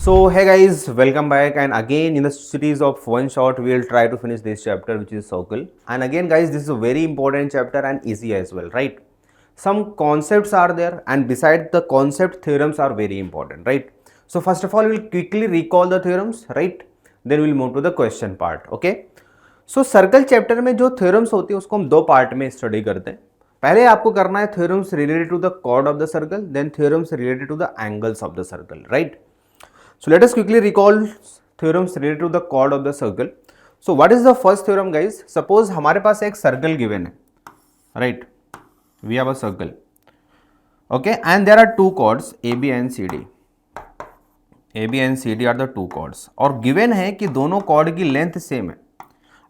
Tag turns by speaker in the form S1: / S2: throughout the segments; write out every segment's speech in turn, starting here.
S1: So hey guys, welcome back, and again in the series of one shot we will try to finish this chapter, which is circle. And again guys, this is a very important chapter and easy as well, right? Some concepts are there, and beside the concept, theorems are very important, right? So first of all, we will quickly recall the theorems, right? Then we will move to the question part. Okay, so circle chapter में जो theorems होती है उसको हम दो part में study करते हैं. पहले आपको करना है theorems related to the chord of the circle, then theorems related to the angles of the circle, right? So let us quickly recall theorems related to the chord of the circle. So what is the first theorem guys? Suppose हमारे पास एक circle given है, right? We have a circle, okay, and there are two chords AB and CD. AB and CD are the two chords. और given है कि दोनों chord की length same है.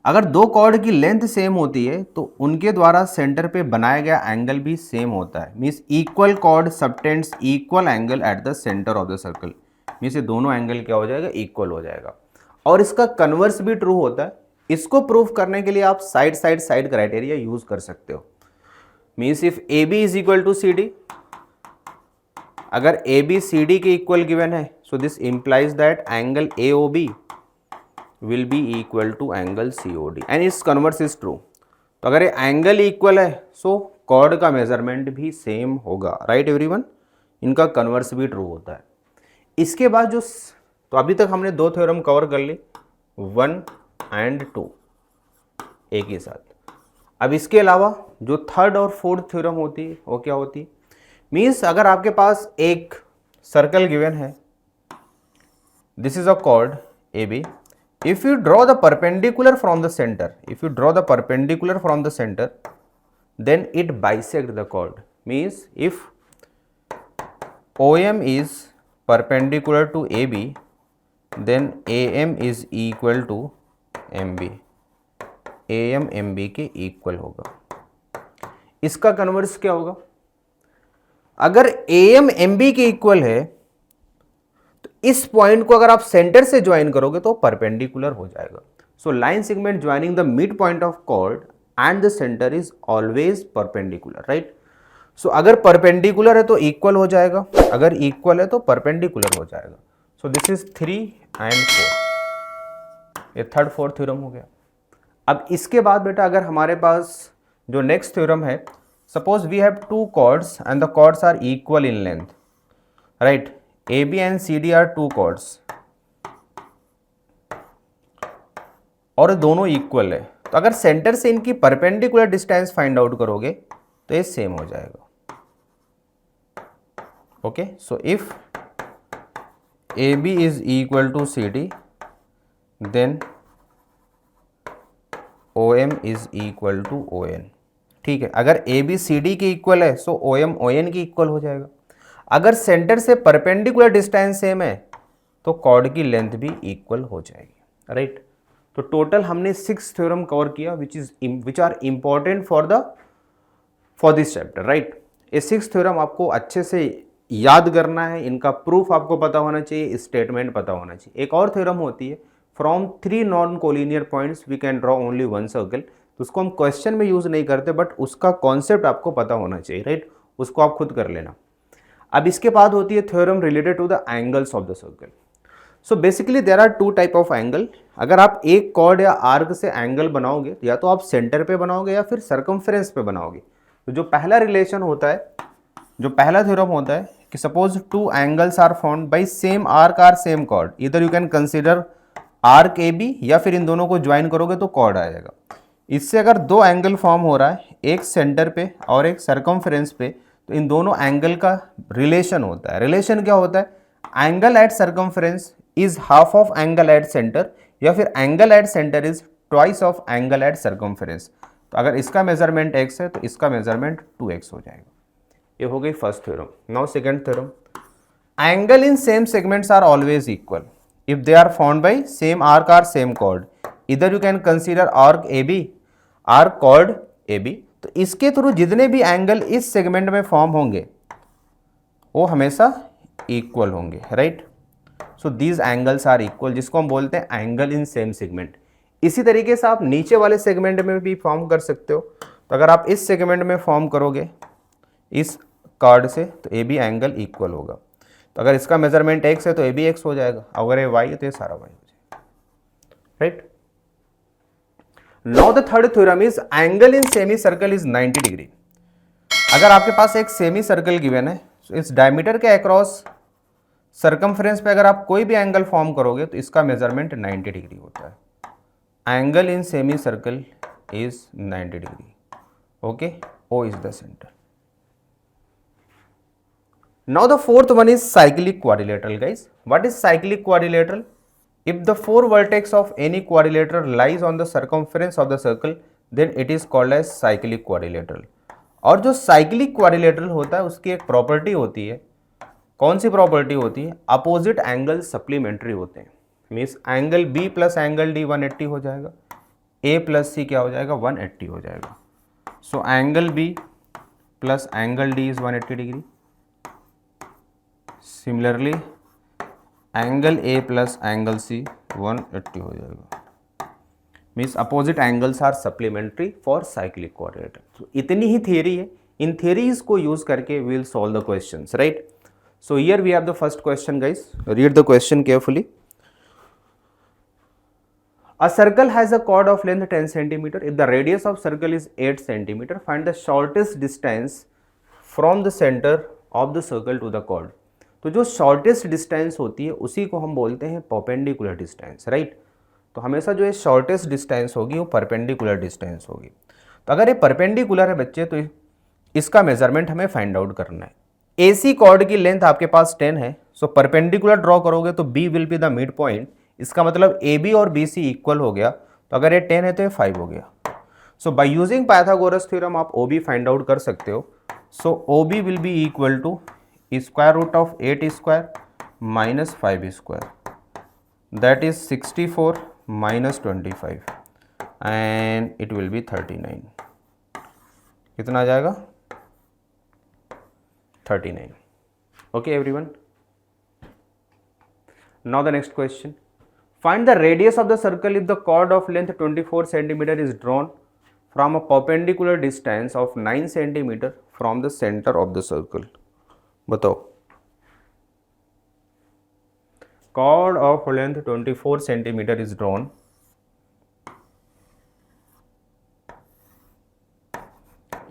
S1: अगर दो chord की length same होती है तो उनके द्वारा center पे बनाया गया angle भी same होता है. Means equal chord subtends equal angle at the center of the circle. Means ये दोनों एंगल क्या हो जाएगा, इक्वल हो जाएगा. और इसका कन्वर्स भी ट्रू होता है. इसको प्रूफ करने के लिए आप साइड क्राइटेरिया यूज कर सकते हो. Means if A B is equal to C D, अगर ए बी सी डी के इक्वल गिवन है, so this implies that angle A O B will be equal to angle C O D and इस converse is true. तो अगर ये angle equal है so chord का measurement भी same होगा, राइट एवरीवन? इनका कन्वर्स भी ट्रू होता है. इसके बाद जो, तो अभी तक हमने दो थ्योरम कवर कर ली, 1 and 2 एक ही साथ. अब इसके अलावा जो थर्ड और फोर्थ थ्योरम होती है वो क्या होती है? मीन्स अगर आपके पास एक सर्कल गिवन है, this is a chord A B. If you draw the perpendicular from the centre, then it bisect the chord. Means if OM is perpendicular to AB, then AM is equal to MB. AM MB के equal होगा. इसका converse क्या होगा? अगर AM MB के equal है तो इस पॉइंट को अगर आप सेंटर से ज्वाइन करोगे तो परपेंडिकुलर हो जाएगा. So line segment joining the mid point of chord and the centre is always perpendicular, right? So अगर परपेंडिकुलर है तो इक्वल हो जाएगा, अगर इक्वल है तो परपेंडिकुलर हो जाएगा. सो दिस इज 3 and 4. ये थर्ड फोर्थ थ्योरम हो गया. अब इसके बाद बेटा अगर हमारे पास जो नेक्स्ट थ्योरम है, suppose we have two chords and the chords are equal in length, right? A B and C D are two chords और दोनों इक्वल है. तो अगर सेंटर से इनकी परपेंडिकुलर डिस्टेंस फाइंड आउट करोगे तो ये सेम हो जाएगा. Okay, so if AB is equal to CD, then OM is equal to ON. ठीक है, अगर AB CD के इक्वल है सो OM ON की इक्वल हो जाएगा. अगर सेंटर से परपेंडिकुलर डिस्टेंस सेम है तो कॉर्ड की लेंथ भी इक्वल हो जाएगी, राइट? तो टोटल हमने 6 थ्योरम कवर किया which are important for this chapter, right? ये 6 थ्योरम आपको अच्छे से याद करना है, इनका प्रूफ आपको पता होना चाहिए, स्टेटमेंट पता होना चाहिए. एक और थ्योरम होती है, from 3 non collinear points we can draw only one circle. तो उसको हम क्वेश्चन में यूज़ नहीं करते, बट उसका कॉन्सेप्ट आपको पता होना चाहिए, राइट? उसको आप खुद कर लेना. अब इसके बाद होती है theorem related to the angles of the circle. So basically there are 2 type of angle. अगर आप एक कॉर्ड या आर्क से एंगल बनाओगे या तो आप सेंटर पे बनाओगे या फिर सर्कमफ्रेंस पे बनाओगे. तो जो पहला रिलेशन होता है, जो पहला थ्योरम होता है कि suppose two angles are formed by same arc or same chord, इधर you can consider arc A B या फिर इन दोनों को ज्वाइन करोगे तो कॉर्ड आ जाएगा. इससे अगर दो एंगल फॉर्म हो रहा है, एक सेंटर पे और एक सर्कमफ्रेंस पे, तो इन दोनों एंगल का रिलेशन होता है. रिलेशन क्या होता है? Angle at circumference is half of angle at centre, या फिर angle at centre is twice of angle at circumference. तो अगर इसका मेजरमेंट x है तो इसका मेजरमेंट 2x हो जाएगा. ये हो गई first theorem. Now second theorem, angle in same segments are always equal if they are found by same arc or same chord. इधर you can consider arc A B, arc chord A B. तो इसके through जितने भी angle इस segment में form होंगे वो हमेशा इक्वल होंगे, right? So these angles are equal, जिसको हम बोलते हैं एंगल इन सेम सेगमेंट. इसी तरीके से आप नीचे वाले सेगमेंट में भी फॉर्म कर सकते हो. तो अगर आप इस सेगमेंट में फॉर्म करोगे इस कार्ड से तो ए बी एंगल इक्वल होगा. तो अगर इसका मेजरमेंट x है तो ए भी x हो जाएगा, अगर ये y है तो ये सारा y हो जाएगा, right. Now the third theorem is angle in semi circle is 90 degree. अगर आपके पास एक सेमी सर्कल गिवन है, तो इस डायमीटर के अक्रॉस सर्कमफ्रेंस पे अगर आप कोई भी एंगल फॉर्म करोगे तो इसका मेजरमेंट 90 डिग्री होता है। Angle in semi circle is 90 degree, okay, O is the center. Now the fourth one is cyclic quadrilateral, guys. What is cyclic quadrilateral? If the four vertex of any quadrilateral lies on the circumference of the circle, then it is called as cyclic quadrilateral. और जो cyclic quadrilateral होता है उसकी एक property होती है, कौन सी property होती है? अपोजिट एंगल सप्लीमेंट्री होते हैं, means angle B plus angle D 180 हो जाएगा, A प्लस C क्या हो जाएगा? 180 हो जाएगा। So angle B plus angle D is 180 degree. Similarly, angle A plus angle C 180 हो जाएगा। Means opposite angles are supplementary for cyclic quadrilateral. So इतनी ही theory है, इन theories को use करके we will solve the questions, right? So here we have the first question, guys. Read the question carefully. A circle has a chord of length 10 cm. If the radius of circle is 8 cm, find the shortest distance from the center of the circle to the chord. तो जो shortest distance होती है उसी को हम बोलते हैं perpendicular distance, right. तो हमेशा जो ये शॉर्टेस्ट डिस्टेंस होगी वो परपेंडिकुलर डिस्टेंस होगी। तो अगर ये परपेंडिकुलर है बच्चे तो इसका मेजरमेंट हमें फाइंड आउट करना है। AC कॉर्ड की लेंथ आपके पास 10 है, सो परपेंडिकुलर ड्रॉ करोगे तो B will be the mid point. इसका मतलब AB और BC इक्वल हो गया, तो अगर ये 10 है तो ये 5 हो गया। So by using Pythagoras theorem आप OB फाइंड आउट कर सकते हो। So OB will be equal to square root of 8 square minus 5 square, that is 64 minus 25 and it will be 39। कितना आ जाएगा? 39। Okay everyone, now the next question. Find the radius of the circle if the chord of length 24 cm is drawn from a perpendicular distance of 9 cm from the center of the circle. बताओ, chord of length 24 cm is drawn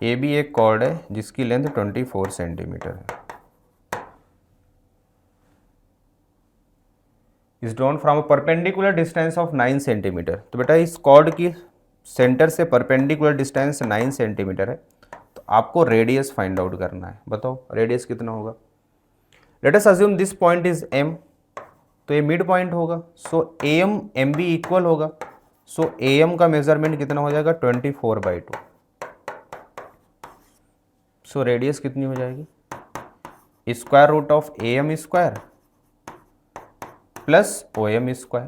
S1: AB एक chord है जिसकी length 24 centimetre है, is drawn from a perpendicular distance of 9 centimetre. तो बेटा इस cord की centre से परपेंडिकुलर डिस्टेंस 9 सेंटीमीटर है, तो आपको रेडियस फाइंड आउट करना है। बताओ रेडियस कितना होगा? Late us assume this point is M, तो ये मिड पॉइंट होगा, सो AM MB इक्वल होगा, सो AM का मेजरमेंट कितना हो जाएगा? 24/2। सो रेडियस कितनी हो जाएगी? Square root of AM square plus OM square.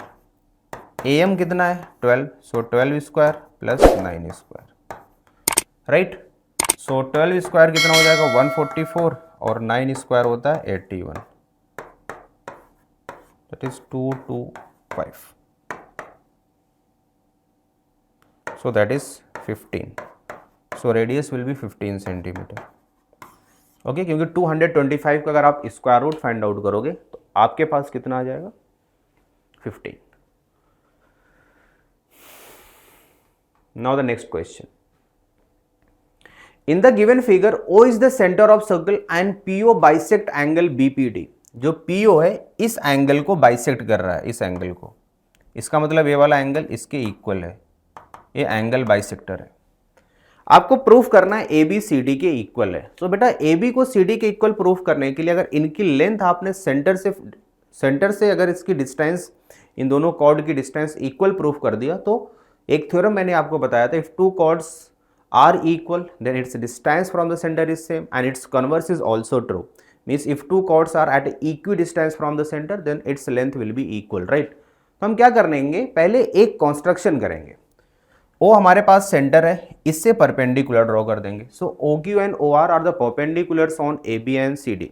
S1: AM कितना है? 12, so 12 square plus 9 square, right. So 12 square कितना हो जाएगा? 144 और 9 स्क्वायर होता है 81, that is 225, so that is 15। So radius will be 15 centimetre, okay. क्योंकि 225 का अगर आप स्क्वायर रूट फाइंड आउट करोगे तो आपके पास कितना आ जाएगा? 15। Now the next question. In the given figure, O is the center of circle and PO bisect angle BPD. जो PO है इस एंगल को बाइसेक्ट कर रहा है, इस एंगल को। इसका मतलब ये वाला एंगल इसके इक्वल है, ये एंगल बाइसेक्टर है। आपको प्रूफ करना है AB CD के इक्वल है। तो बेटा AB को CD के इक्वल प्रूफ करने के लिए अगर इनकी लेंथ आपने सेंटर से अगर इसकी डिस्टेंस, इन दोनों कॉर्ड की डिस्टेंस इक्वल प्रूफ कर दिया, तो एक थ्योरम मैंने आपको बताया था, if two chords are equal then its distance from the centre is same and its converse is also true. Means if two chords are at equidistance from the centre then its length will be equal, right. तो हम क्या करेंगे? पहले एक construction करेंगे। O हमारे पास centre है, इससे परपेंडिकुलर ड्रॉ कर देंगे। So OQ and OR are the perpendiculars on AB and CD,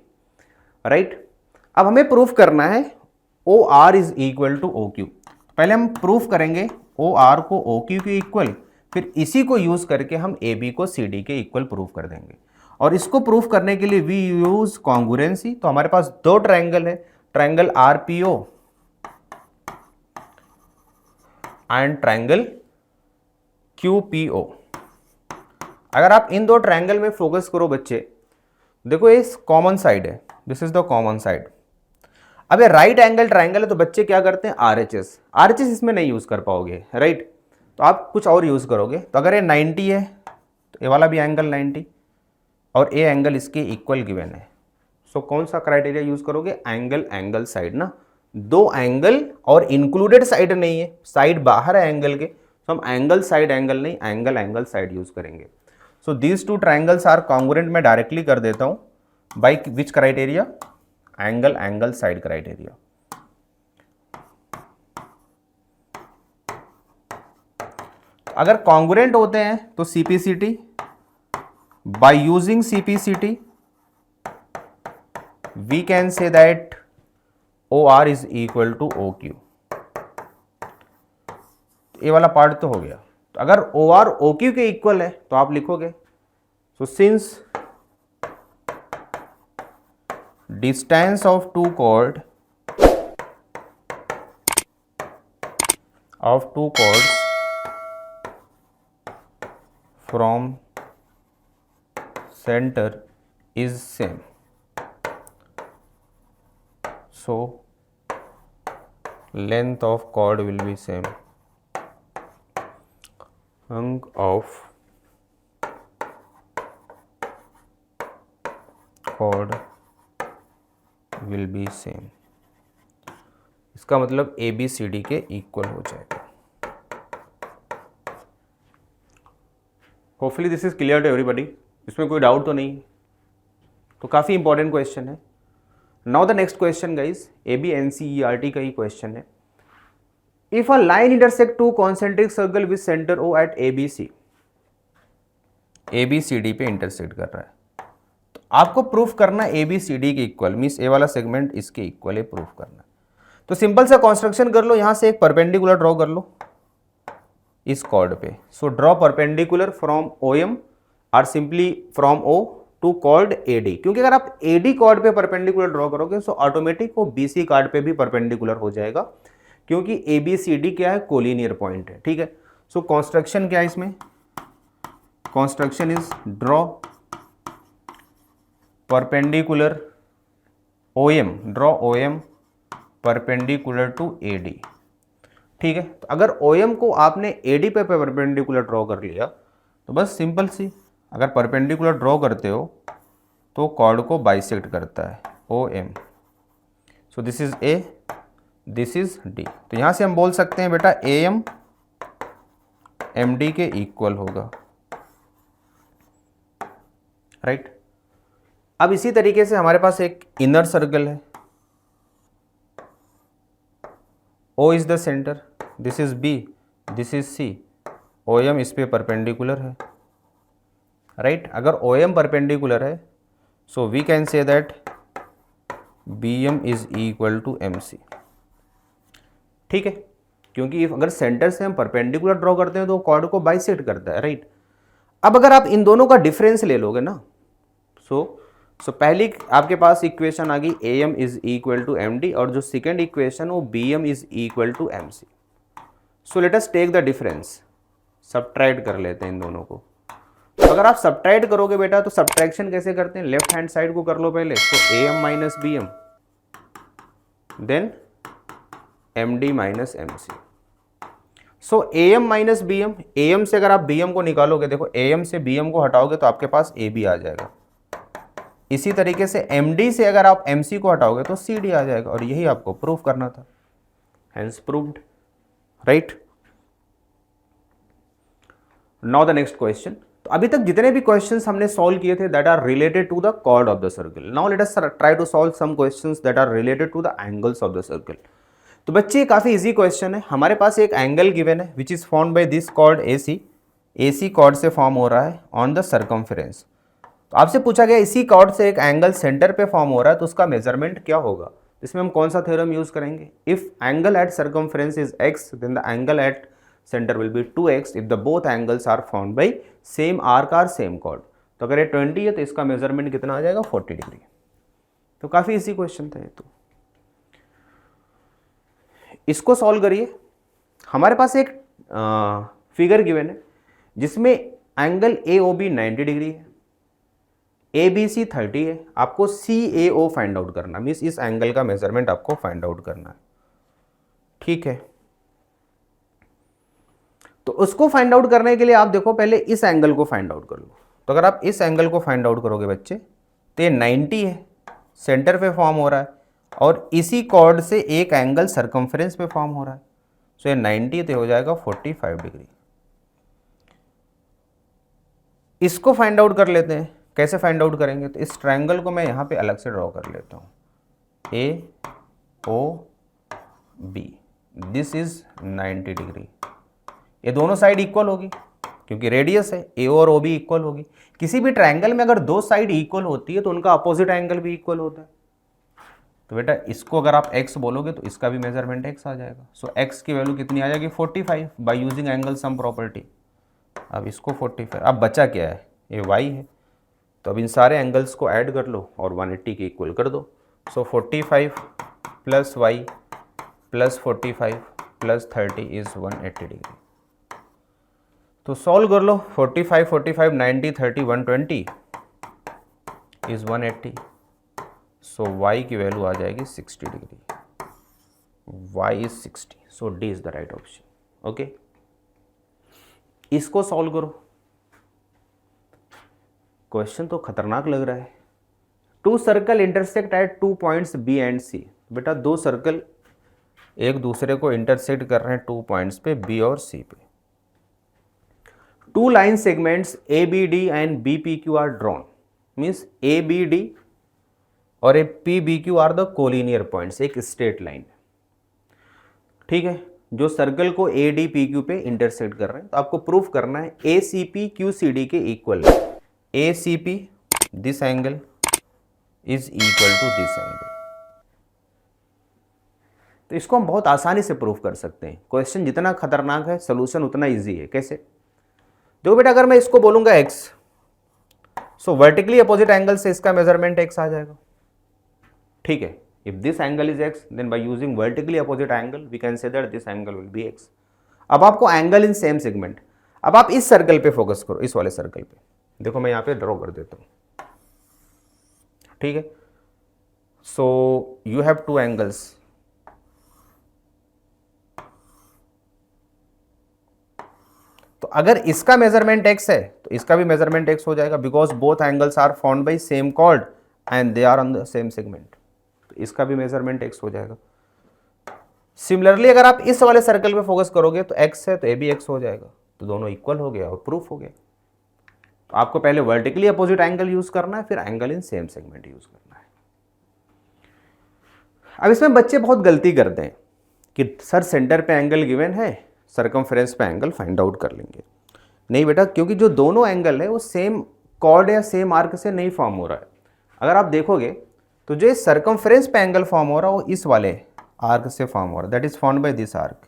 S1: right. अब हमें प्रूफ करना है OR is equal to OQ। पहले हम प्रूफ करेंगे OR को OQ के इक्वल, फिर इसी को यूज करके हम AB को CD के इक्वल प्रूफ कर देंगे। और इसको प्रूफ करने के लिए वी यूज कॉन्ग्रुएंसी। तो हमारे पास दो ट्रायंगल है, ट्रायंगल आरपीओ एंड ट्रायंगल क्यूपीओ। अगर आप इन दो ट्रायंगल में फोकस करो बच्चे, देखो ये कॉमन साइड है, this is the common side. अब ये राइट एंगल ट्रायंगल है तो बच्चे क्या करते हैं, आरएचएस। आरएचएस इसमें नहीं यूज कर पाओगे, राइट, तो आप कुछ और यूज करोगे। तो अगर ये 90 है तो ये वाला भी एंगल 90 और ये एंगल इसके इक्वल गिवन है। सो कौन सा क्राइटेरिया यूज करोगे, एंगल एंगल साइड ना, दो एंगल और इंक्लूडेड साइड नहीं है, साइड बाहर है एंगल के, तो हम एंगल साइड एंगल नहीं, एंगल एंगल साइड यूज करेंगे। So these two triangles are congruent, मैं डायरेक्टली कर देता हूं by which criteria, angle angle side criteria. अगर कॉन्ग्रुएंट होते हैं तो CPCT, by using CPCT we can say that OR is equal to OQ। ये वाला पार्ट तो हो गया। तो अगर OR OQ के इक्वल है तो आप लिखोगे, so since distance of two chords from center is same, so length of chord will be same, length of chord will be same। इसका मतलब ए बी सी डी के इक्वल हो जाएगा। Hopefully this is clear to everybody, इसमें कोई doubt तो नहीं, तो काफ़ी इंपॉर्टेंट क्वेश्चन है। Now the next question guys, ABNCERT का ही क्वेश्चन है। If a line intersect two concentric circle with centre O at ABC, ABCD पे इंटरसेक्ट कर रहा है, तो आपको प्रूफ करना ABCD के इक्वल, मीन्स ए वाला सेगमेंट इसके इक्वल है, प्रूफ करना। तो सिंपल सा कंस्ट्रक्शन कर लो, यहां से एक परपेंडिकुलर ड्रॉ कर लो इस कॉर्ड पे। So draw perpendicular from OM और simply from O to chord AD, क्योंकि अगर आप AD कॉर्ड पे परपेंडिकुलर ड्रॉ करोगे तो ऑटोमेटिक वो BC कॉर्ड पे भी परपेंडिकुलर हो जाएगा, क्योंकि ABCD क्या है, कोलिनियर पॉइंट है, ठीक है। सो कंस्ट्रक्शन क्या है इसमें, construction is draw perpendicular OM, draw OM perpendicular to AD, ठीक है। तो अगर OM को आपने AD पे परपेंडिकुलर ड्रॉ कर लिया तो बस सिंपल सी, अगर परपेंडिकुलर ड्रॉ करते हो तो कॉर्ड को बाइसेक्ट करता है OM। So this is A, this is D। तो यहां से हम बोल सकते हैं बेटा AM MD के इक्वल होगा, राइट। अब इसी तरीके से हमारे पास एक इनर सर्कल है, O is the centre, this is B, this is C, OM इस पे परपेंडिकुलर है, राइट। अगर OM परपेंडिकुलर है so we can say that BM is equal to MC, ठीक है, क्योंकि अगर सेंटर से हम परपेंडिकुलर ड्रॉ करते हैं तो कॉर्ड को बाइसेक्ट करता है, राइट। अब अगर आप इन दोनों का डिफरेंस ले लोगे ना, सो पहली आपके पास इक्वेशन आ गई AM is equal to MD, और जो सेकेंड इक्वेशन वो BM is equal to MC। So let us take the difference, subtract कर लेते हैं इन दोनों को। तो अगर आप सबट्रैक्ट करोगे बेटा तो सबट्रैक्शन कैसे करते हैं, लेफ्ट हैंड साइड को कर लो पहले, तो AM minus BM then MD minus MC। So AM minus BM, AM से अगर आप BM को निकालोगे, देखो AM से BM को हटाओगे तो आपके पास AB आ जाएगा। इसी तरीके से MD से अगर आप MC को हटाओगे तो CD आ जाएगा, और यही आपको प्रूफ करना था, hence proved, right. Now the next question. तो अभी तक जितने भी क्वेश्चंस हमने सॉल्व किए थे that are related to the chord of the circle. Now let us try to solve some questions that are related to the angles of the circle. तो बच्चे काफी इजी क्वेश्चन है। हमारे पास एक एंगल गिवन है which is formed by this chord AC chord से form हो रहा है ऑन द सर्कमफेरेंस। तो आपसे पूछा गया इसी कॉर्ड से एक एंगल सेंटर पे फॉर्म हो रहा है तो उसका मेजरमेंट क्या होगा। इसमें हम कौन सा थ्योरम यूज करेंगे, if angle at circumference is x then the angle at center will be 2x if the both angles are formed by same arc or same chord। तो अगर ये 20 है तो इसका मेजरमेंट कितना आ जाएगा 40 डिग्री। तो काफ़ी इजी क्वेश्चन था ये तो। इसको सॉल्व करिए। हमारे पास एक फिगर गिवन है जिसमें angle A O B 90 degree है, ए बी सी 30 है, आपको C A O find out करना, मीन्स इस एंगल का मेजरमेंट आपको फाइंड आउट करना है। ठीक है, तो उसको फाइंड आउट करने के लिए आप देखो पहले इस एंगल को फाइंड आउट कर लो। तो अगर आप इस एंगल को फाइंड आउट करोगे बच्चे तो ये 90 है, सेंटर पे फॉर्म हो रहा है, और इसी कॉर्ड से एक एंगल सरकमफ्रेंस पे फॉर्म हो रहा है। सो ये 90 तो हो जाएगा 45 डिग्री। इसको फाइंड आउट कर लेते हैं। कैसे फाइंड आउट करेंगे? तो इस ट्रायंगल को मैं यहाँ पे अलग से ड्रॉ कर लेता हूँ, A O B, this is 90 degree. ये दोनों साइड इक्वल होगी क्योंकि रेडियस है, ए और ओ बी इक्वल होगी। किसी भी ट्रायंगल में अगर दो साइड इक्वल होती है तो उनका अपोजिट एंगल भी इक्वल होता है। तो बेटा इसको अगर आप x बोलोगे तो इसका भी मेजरमेंट x आ जाएगा। सो x की वैल्यू कितनी आ जाएगी 45 by using angle sum property. अब इसको 45, अब बचा क्या है? ये y है। तो अब इन सारे एंगल्स को ऐड कर लो और 180 के इक्वल कर दो। So 45 plus y plus 45 plus 30 is 180 degree. तो सॉल्व कर लो। 45 45 90 30 120 इज 180। सो y की वैल्यू आ जाएगी 60 degree. y is 60। So D is the right option. Okay, इसको सॉल्व करो। क्वेश्चन तो खतरनाक लग रहा है। Two circle intersect at 2 points B and C. बेटा दो सर्कल एक दूसरे को इंटरसेक्ट कर रहे हैं 2 पॉइंट्स पे बी और सी पे। Two line segments ABD and BPQ are drawn, means ABD और PBQ are the collinear points, एक स्ट्रेट लाइन। ठीक है, जो सर्कल को ADPQ पे इंटरसेक्ट कर रहे हैं। तो आपको प्रूफ करना है ACP QCD के इक्वल। ACP this angle is equal to this angle. तो इसको हम बहुत आसानी से प्रूफ कर सकते हैं। क्वेश्चन जितना खतरनाक है सोल्यूशन उतना इजी है। कैसे? देखो बेटा, अगर मैं इसको बोलूंगा x, so vertically opposite angle से इसका मेजरमेंट x आ जाएगा। ठीक है, if this angle is x then by using vertically opposite angle we can say that this angle will be x। अब आपको एंगल इन सेम सेगमेंट, अब आप इस सर्कल पे फोकस करो, इस वाले सर्कल पे। देखो मैं यहां पे ड्रॉ कर देता हूं। ठीक है, so you have two angles, तो अगर इसका मेजरमेंट x है तो इसका भी मेजरमेंट x हो जाएगा, because both angles are formed by same chord and they are on the same segment. तो इसका भी मेजरमेंट x हो जाएगा। सिमिलरली अगर आप इस वाले सर्कल पे फोकस करोगे तो x है तो ये भी x हो जाएगा। तो दोनों इक्वल हो गया और प्रूफ हो गया। तो आपको पहले वर्टिकली अपोजिट एंगल यूज करना है, फिर angle in same segment use करना है। अब इसमें बच्चे बहुत गलती करते हैं कि सर सेंटर पे एंगल गिवन है, सरकमफ्रेंस पे एंगल फाइंड आउट कर लेंगे। नहीं बेटा, क्योंकि जो दोनों एंगल है वो सेम कॉर्ड या सेम आर्क से नहीं फॉर्म हो रहा है। अगर आप देखोगे तो जो सरकमफ्रेंस पे एंगल फॉर्म हो रहा है वो इस वाले आर्क से फॉर्म हो रहा है, that is formed by this arc.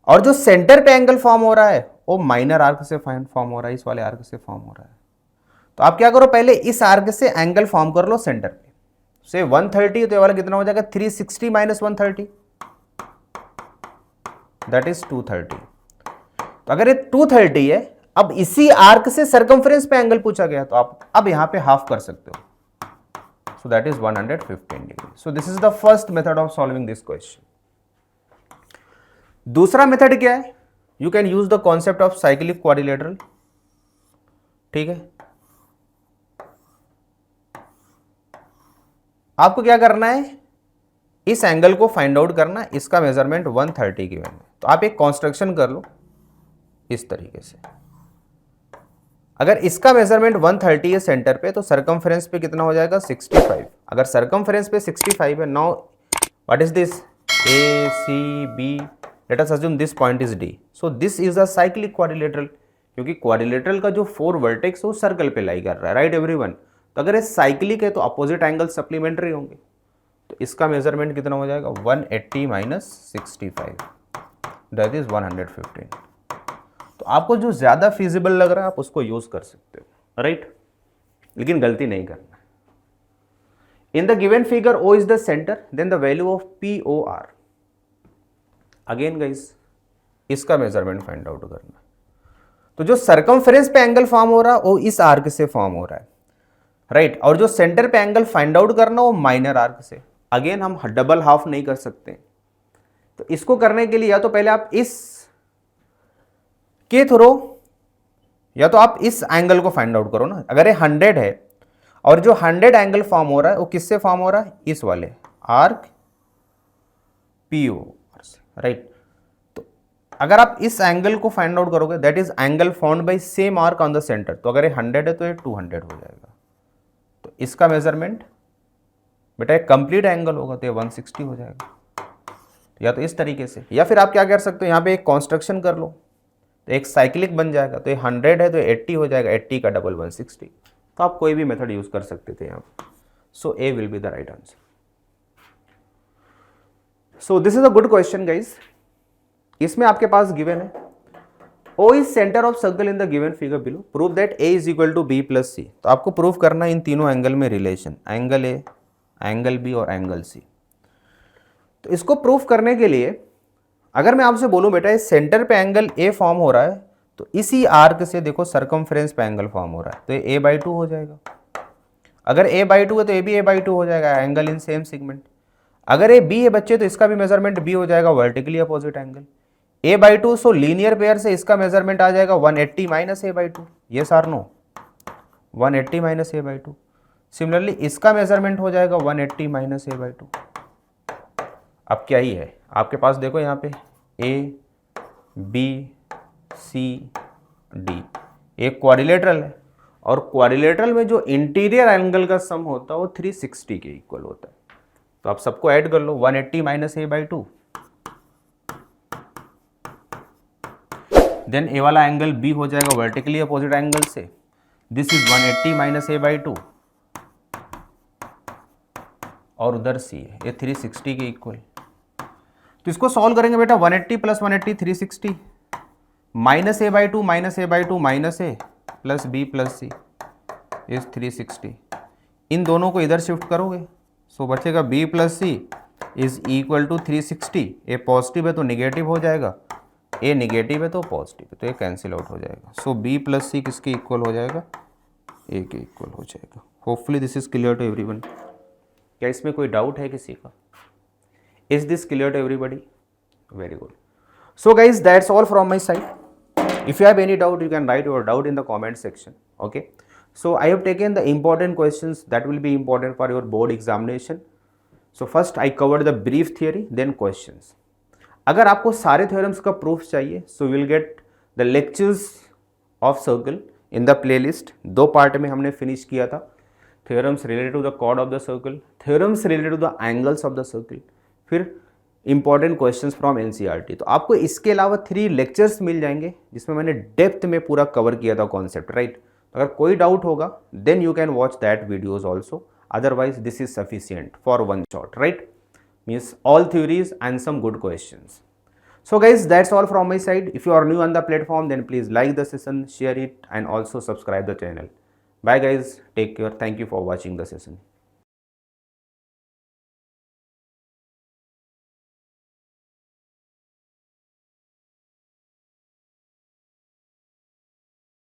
S1: और जो सेंटर पे एंगल फॉर्म हो रहा है वो माइनर आर्क से फॉर्म हो रहा है, इस वाले आर्क से फॉर्म हो रहा है। तो आप क्या करो, पहले इस आर्क से एंगल फॉर्म कर लो सेंटर पे। से 130 तो ये वाला कितना हो जाएगा 360 माइनस 130, दैट इज 230। तो अगर ये 230 है, अब इसी आर्क से सरकमफ्रेंस पे एंगल पूछा गया तो आप अब यहां पे हाफ कर सकते हो। So that is 115 degree. So this is the first method of solving this question. दूसरा मेथड क्या है? You can use the concept of cyclic quadrilateral. ठीक है, आपको क्या करना है, इस एंगल को फाइंड आउट करना है, इसका मेजरमेंट 130 गिवन है। तो आप एक कंस्ट्रक्शन कर लो इस तरीके से। अगर इसका मेजरमेंट 130 है सेंटर पे, तो सरकमफ्रेंस पे कितना हो जाएगा 65। अगर सरकमफ्रेंस पे 65 है, now what is this, A C B, let us assume this point is D. So this is a cyclic quadrilateral, क्योंकि क्वाड्रिलेटरल का जो 4 वर्टेक्स वो सर्कल पे लाई कर रहा है, राइट एवरीवन। तो अगर ये साइक्लिक है तो अपोजिट एंगल सप्लीमेंट्री होंगे। तो इसका मेजरमेंट कितना हो जाएगा 180 माइनस 65, दैट इज 115। तो आपको जो ज़्यादा फिजिबल लग रहा है आप उसको यूज़ कर सकते हो, राइट, लेकिन गलती नहीं करना। In the given figure O is the centre, then the value of POR। Again guys इसका मेजरमेंट फाइंड आउट करना। तो जो सर्कमफ्रेंस पे एंगल फॉर्म हो रहा है वो इस आर्क से फॉर्म हो रहा है, राइट, और जो सेंटर पे एंगल फाइंड आउट करना वो माइनर आर्क से। अगेन हम डबल हाफ नहीं कर सकते, तो इसको करने के लिए या तो पहले आप इस के थ्रू या तो आप इस एंगल को फाइंड आउट करो ना। अगर ये 100 है और जो 100 एंगल फॉर्म हो रहा है वो किससे फॉर्म हो रहा है, इस वाले आर्क PO से, राइट। तो अगर आप इस एंगल को फाइंड आउट करोगे that is angle found by same arc on the centre, तो अगर ये 100 है तो ये 200 हो जाएगा। तो इसका मेजरमेंट बेटा एक कंप्लीट एंगल होगा तो ये 160 हो जाएगा। या तो इस तरीके से, या फिर आप क्या कर सकते हो, यहाँ पे एक कॉन्स्ट्रक्शन कर लो तो एक साइक्लिक बन जाएगा। तो ये 100 है तो 80 हो जाएगा, 80 का डबल 160। तो आप कोई भी मेथड यूज कर सकते थे यहाँ पे। So A will be the right answer. So this is a good question guys. इसमें आपके पास गिवन है O is centre of circle in the given figure below, prove that A is equal to B plus C। तो आपको prove करना है इन तीनों angle में relation, angle A, angle B और एंगल C। तो इसको प्रूफ करने के लिए अगर मैं आपसे बोलूं बेटा इस सेंटर पे एंगल A फॉर्म हो रहा है तो इसी आर्क से देखो सर्कमफ्रेंस पे एंगल फॉर्म हो रहा है, तो ये A/2 हो जाएगा। अगर A/2 है तो ये भी A/2 हो जाएगा, एंगल इन सेम सेगमेंट। अगर ये B है बच्चे तो इसका भी मेजरमेंट B हो जाएगा, वर्टिकली अपोजिट एंगल। A/2 सो लीनियर पेयर से इसका मेजरमेंट आ जाएगा 180 माइनस A/2। ये सार नो 180 माइनस A/2। सिमिलरली इसका मेजरमेंट हो जाएगा 180 माइनस A/2। अब क्या ही है आपके पास, देखो यहाँ पे A, B, C, D एक क्वाड्रिलेटरल है, और क्वाड्रिलेटरल में जो इंटीरियर एंगल का सम होता है वो 360 के इक्वल होता है। तो आप सबको ऐड कर लो, 180 माइनस A/2, देन ए वाला एंगल B हो जाएगा वर्टिकली अपोजिट एंगल से, दिस इज 180 माइनस A/2, और उधर C है ये 360 के इक्वल। तो इसको सॉल्व करेंगे बेटा, 180 plus 180 360, minus A/2 minus A/2 minus A plus B plus C is 360। इन दोनों को इधर शिफ्ट करोगे सो बचेगा B plus C is equal to 360। A positive है तो निगेटिव हो जाएगा, ए निगेटिव है तो पॉजिटिव है, तो ये कैंसिल आउट हो जाएगा। सो B प्लस C किसके इक्वल हो जाएगा, ए के इक्वल हो जाएगा। Hopefully this is clear to everyone. क्या इसमें कोई डाउट है किसी का? Is this clear to everybody? Very good. So guys, that's all from my side. If you have any doubt, you can write your doubt in the comment section. Okay. So I have taken the important questions that will be important for your board examination. So first I covered the brief theory, then questions. अगर आपको सारे theorems का proof चाहिए, so we'll get the lectures of circle in the playlist. 2 part में हमने finish किया था, theorems related to the chord of the circle, theorems related to the angles of the circle, फिर इंपॉर्टेंट क्वेश्चंस फ्रॉम एनसीईआरटी। तो आपको इसके अलावा 3 lectures मिल जाएंगे जिसमें मैंने डेप्थ में पूरा कवर किया था कॉन्सेप्ट, राइट। अगर कोई डाउट होगा then you can watch that videos also, otherwise this is sufficient for one shot, right, means all theories and some good questions. So guys, that's all from my side. If you are new on the platform, then please like the session, share it, and also subscribe the channel. Bye guys, take care. Thank you for watching the session.